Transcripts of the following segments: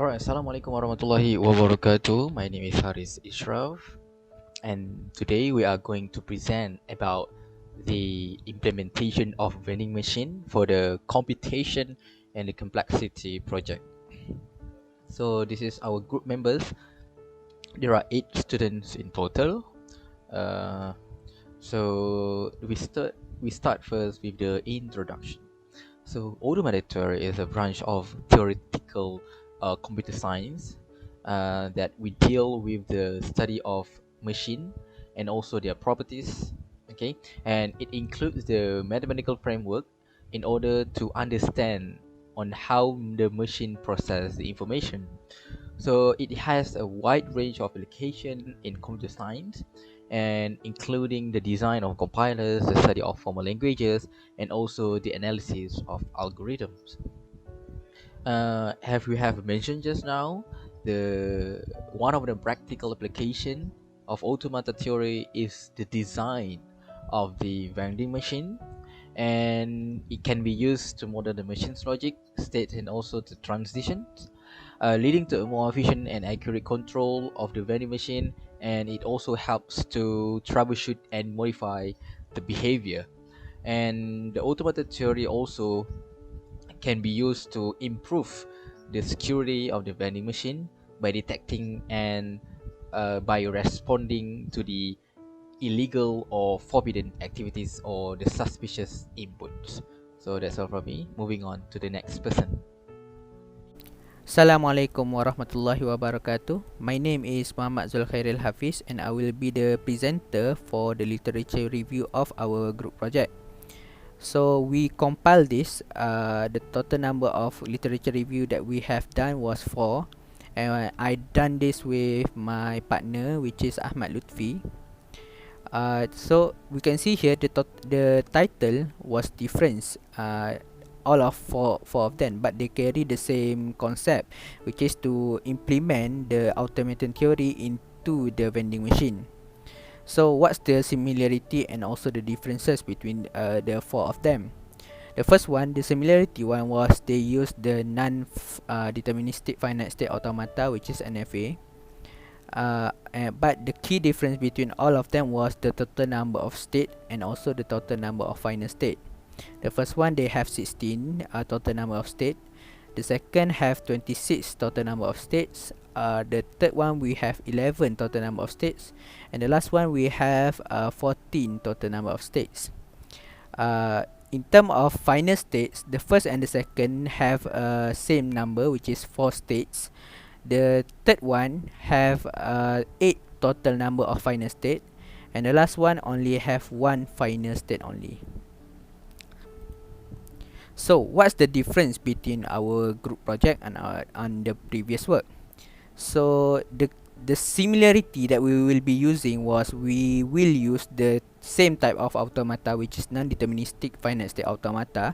Alright, Assalamualaikum warahmatullahi wabarakatuh. My name is Hafiz Ishraf, and today we are going to present about the implementation of vending machine for the computation and the complexity project. So this is our group members. There are 8 students in total. Uh, so we start first with the introduction. So Automata theory is a branch of theoretical computer science that we deal with the study of machine and also their properties. Okay, and it includes the mathematical framework in order to understand on how the machine process the information. So it has a wide range of application in computer science, and including the design of compilers, the study of formal languages, and also the analysis of algorithms. Have we have mentioned just now, the one of the practical application of automata theory is the design of the vending machine, and it can be used to model the machine's logic, state, and also the transitions, leading to a more efficient and accurate control of the vending machine. And it also helps to troubleshoot and modify the behavior. And the automated theory also can be used to improve the security of the vending machine by detecting and by responding to the illegal or forbidden activities or the suspicious inputs. So that's all from me. Moving on to the next person. Assalamualaikum warahmatullahi wabarakatuh. My name is Muhammad Zulkhairil Hafiz, and I will be the presenter for the literature review of our group project. So we compiled this. The total number of literature review that we have done was 4, and I done this with my partner, which is Ahmad Lootphee. So we can see here the title was different. All of four of them, but they carry the same concept, which is to implement the automation theory into the vending machine. So what's the similarity and also the differences between the 4 of them? The first one, the similarity one, was they used the non-deterministic finite state automata, which is NFA. But the key difference between all of them was the total number of state and also the total number of final state. The first one, they have 16 total number of state. The second have 26 total number of states. The third one, we have 11 total number of states. And the last one, we have 14 total number of states. In terms of final states, the first and the second have same number, which is 4 states. The third one have 8 total number of final state. And the last one only have 1 final state only. So what's the difference between our group project and on the previous work? So the similarity that we will be using was we will use the same type of automata, which is non-deterministic finite state automata,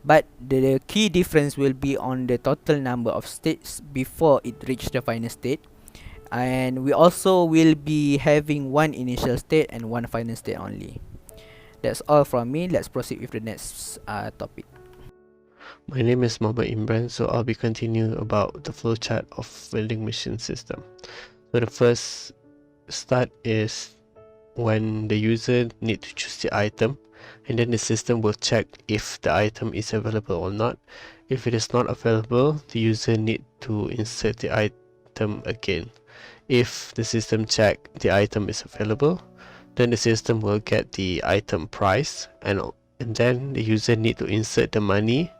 but the key difference will be on the total number of states before it reach the final state. And we also will be having 1 initial state and 1 final state only. That's all from me. Let's proceed with the next topic. My name is Mohd Imran, so I'll be continuing about the flowchart of vending machine system. So the first start is when the user need to choose the item, and then the system will check if the item is available or not. If it is not available, the user need to insert the item again. If the system check the item is available, then the system will get the item price, and then the user need to insert the money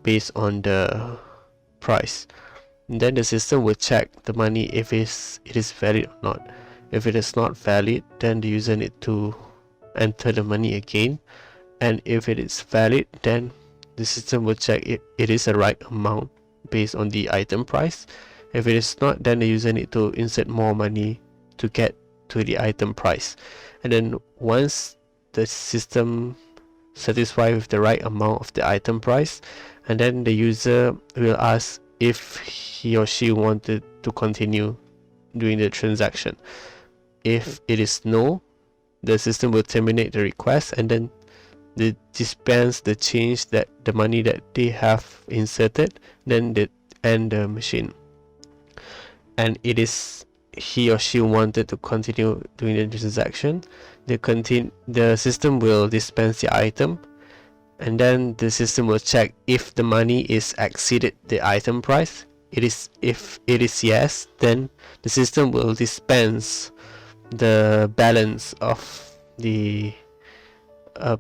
based on the price. And then the system will check the money if it is valid or not. If it is not valid, then the user need to enter the money again, and if it is valid, then the system will check if it is the right amount based on the item price. If it is not, then the user need to insert more money to get to the item price. And then once the system satisfied with the right amount of the item price, and then the user will ask if he or she wanted to continue doing the transaction. If it is no, the system will terminate the request, and then they dispense the change, that the money that they have inserted, then they end the machine. and he or she wanted to continue doing the transaction, the system will dispense the item, and then the system will check if the money is exceeded the item price. If it is yes, then the system will dispense the balance of the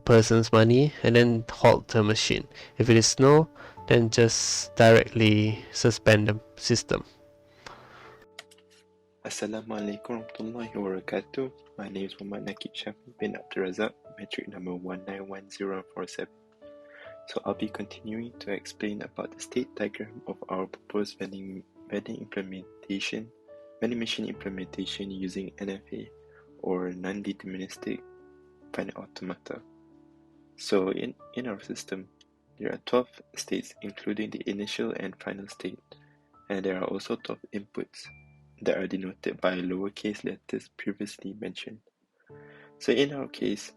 person's money and then halt the machine. If it is no, then just directly suspend the system. Assalamualaikum warahmatullahi wabarakatuh. My name is Naqib Syahmi bin Razak, metric number 191047. So I'll be continuing to explain about the state diagram of our proposed vending machine implementation using NFA, or non-deterministic finite automata. So in our system, there are 12 states including the initial and final state, and there are also 12 inputs that are denoted by lowercase letters previously mentioned. So in our case,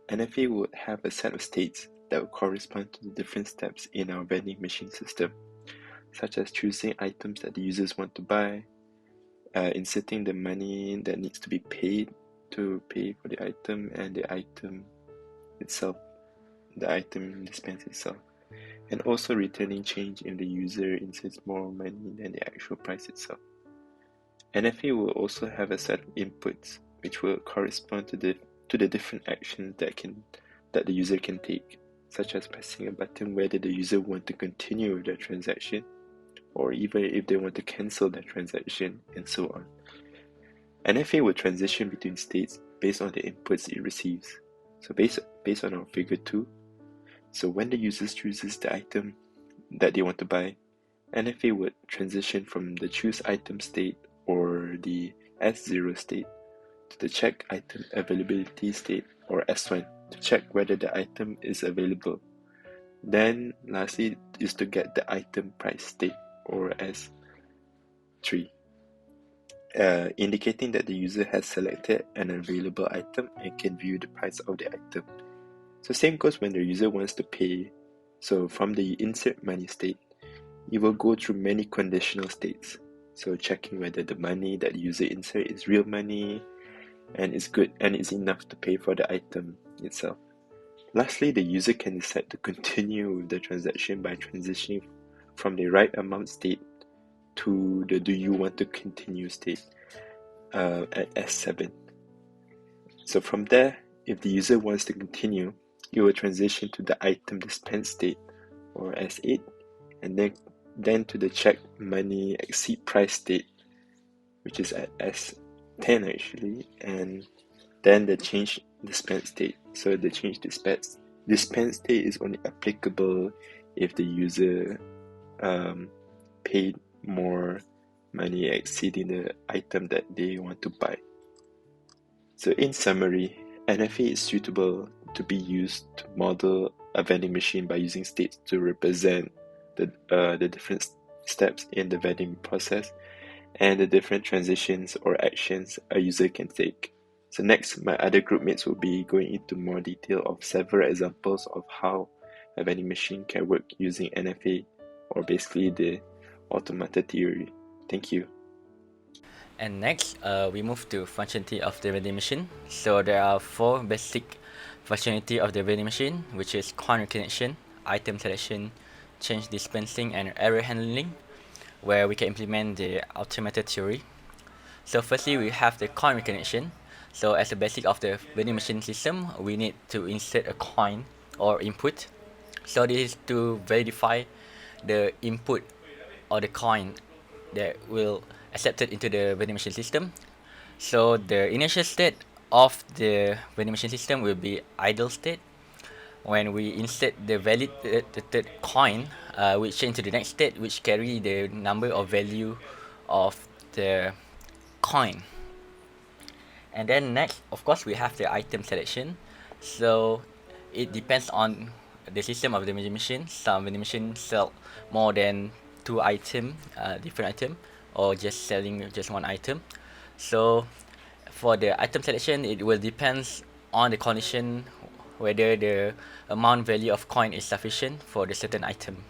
NFA would have a set of states that would correspond to the different steps in our vending machine system, such as choosing items that the users want to buy, inserting the money that needs to be paid to pay for the item, and the item itself, the item dispense itself, and also returning change if the user inserts more money than the actual price itself. NFA will also have a set of inputs which will correspond to the different actions that the user can take, such as pressing a button whether the user want to continue with their transaction, or even if they want to cancel their transaction, and so on. NFA will transition between states based on the inputs it receives. So based on our figure 2, so when the user chooses the item that they want to buy, NFA would transition from the choose item state, or the S0 state, to the check item availability state, or S1, to check whether the item is available. Then lastly is to get the item price state, or S3, indicating that the user has selected an available item and can view the price of the item. So same goes when the user wants to pay. So from the insert money state, it will go through many conditional states. So checking whether the money that the user insert is real money and is good and is enough to pay for the item itself. Lastly, the user can decide to continue with the transaction by transitioning from the right amount state to the do you want to continue state at S7. So from there, if the user wants to continue, it will transition to the item dispense state, or S8, and then to the check money exceed price state, which is at S10 actually, and then the change dispense state. So the change dispense state is only applicable if the user paid more money exceeding the item that they want to buy. So in summary, NFA is suitable to be used to model a vending machine by using states to represent the different steps in the vending process and the different transitions or actions a user can take. So next, my other group mates will be going into more detail of several examples of how a vending machine can work using NFA, or basically the Automata theory. Thank you. And next, we move to functionality of the vending machine. So there are 4 basic functionality of the vending machine, which is coin recognition, item selection, change dispensing, and error handling, where we can implement the Automata theory. So firstly, we have the coin recognition. So as a basic of the vending machine system, we need to insert a coin or input. So this is to verify the input or the coin that will accepted into the vending machine system. So the initial state of the vending machine system will be idle state. When we insert the validated coin, we change to the next state, which carry the number of value of the coin. And then next, of course, we have the item selection. So it depends on the system of the vending machine. Some vending machines sell more than 2 different item, or just selling just 1 item. So for the item selection, it will depends on the condition whether the amount value of coin is sufficient for the certain item.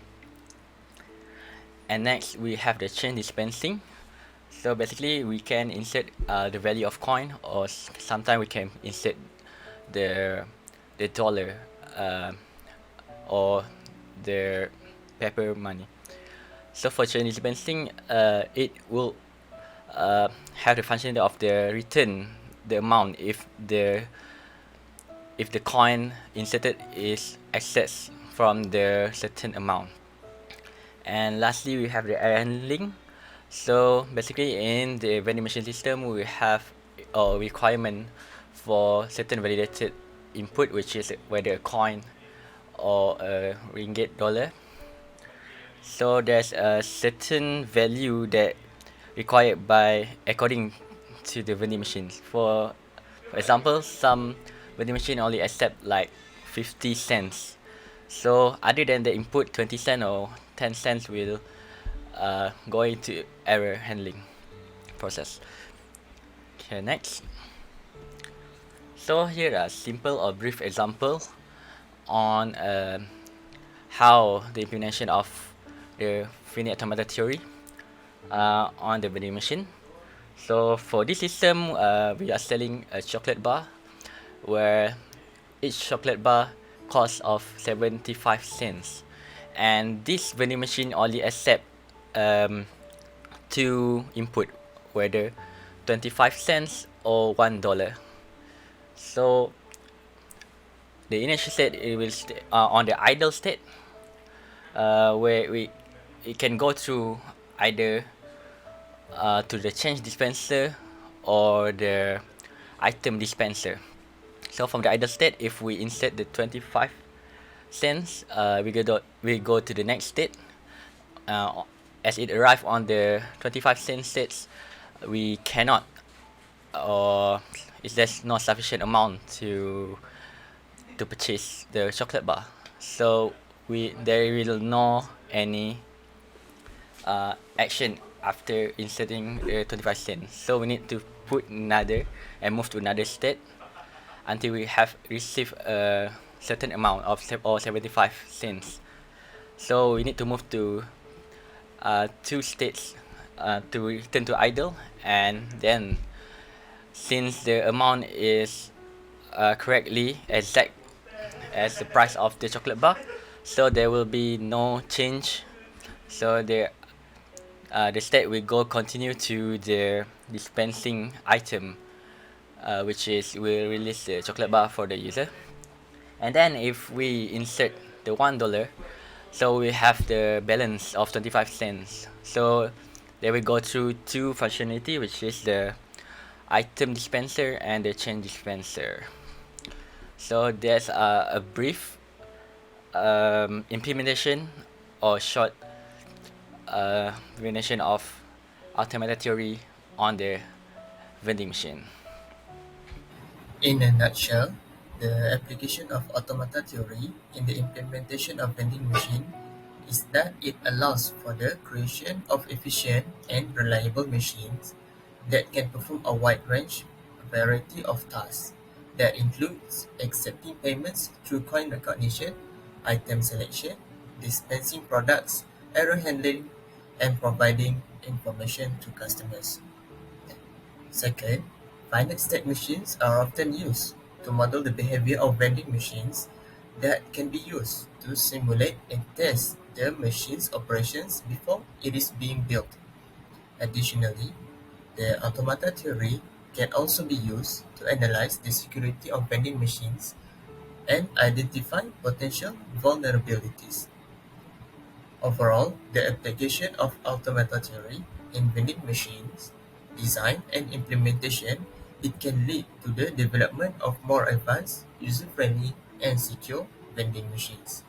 And next, we have the change dispensing. So basically, we can insert the value of coin, or sometimes we can insert the dollar or the paper money. So for Chinese dispensing, it will have the function of the return the amount if the coin inserted is excess from the certain amount. And lastly, we have the error handling. So basically, in the vending machine system, we have a requirement for certain validated input, which is whether a coin or a ringgit, dollar. So there's a certain value that required by according to the vending machines. For example, some vending machine only accept like 50 cents. So other than the input, 20 cents or 10 cents will go into error handling process. Okay, next. So here are simple or brief example on how the implementation of the finite automata theory on the vending machine. So for this system, we are selling a chocolate bar where each chocolate bar costs of 75 cents, and this vending machine only accept two input, whether 25 cents or $1. So the initial state, it will on the idle state, where it can go through either to the change dispenser or the item dispenser. So from the idle state, if we insert the 25 cents, we go to the next state. As it arrives on the 25 cent states, we cannot, or is there's not sufficient amount to purchase the chocolate bar. So there will no any action after inserting the 25 cents. So we need to put another and move to another state until we have received a certain amount of 75 cents. So we need to move to two states to return to idle, and then since the amount is correctly exact as the price of the chocolate bar, so there will be no change. So the state will continue to the dispensing item, which is will release the chocolate bar for the user. And then if we insert the $1, so we have the balance of 25 cents. So they will go through two functionality, which is the item dispenser and the change dispenser. So there's a brief implementation or short explanation of automata theory on the vending machine. In a nutshell, the application of automata theory in the implementation of vending machine is that it allows for the creation of efficient and reliable machines that can perform a wide range, variety of tasks that includes accepting payments through coin recognition, item selection, dispensing products, error handling, and providing information to customers. Second, finite state machines are often used to model the behavior of vending machines that can be used to simulate and test the machine's operations before it is being built. Additionally, the automata theory can also be used to analyze the security of vending machines and identify potential vulnerabilities. Overall, the application of automata theory in vending machines design and implementation, it can lead to the development of more advanced, user-friendly, and secure vending machines.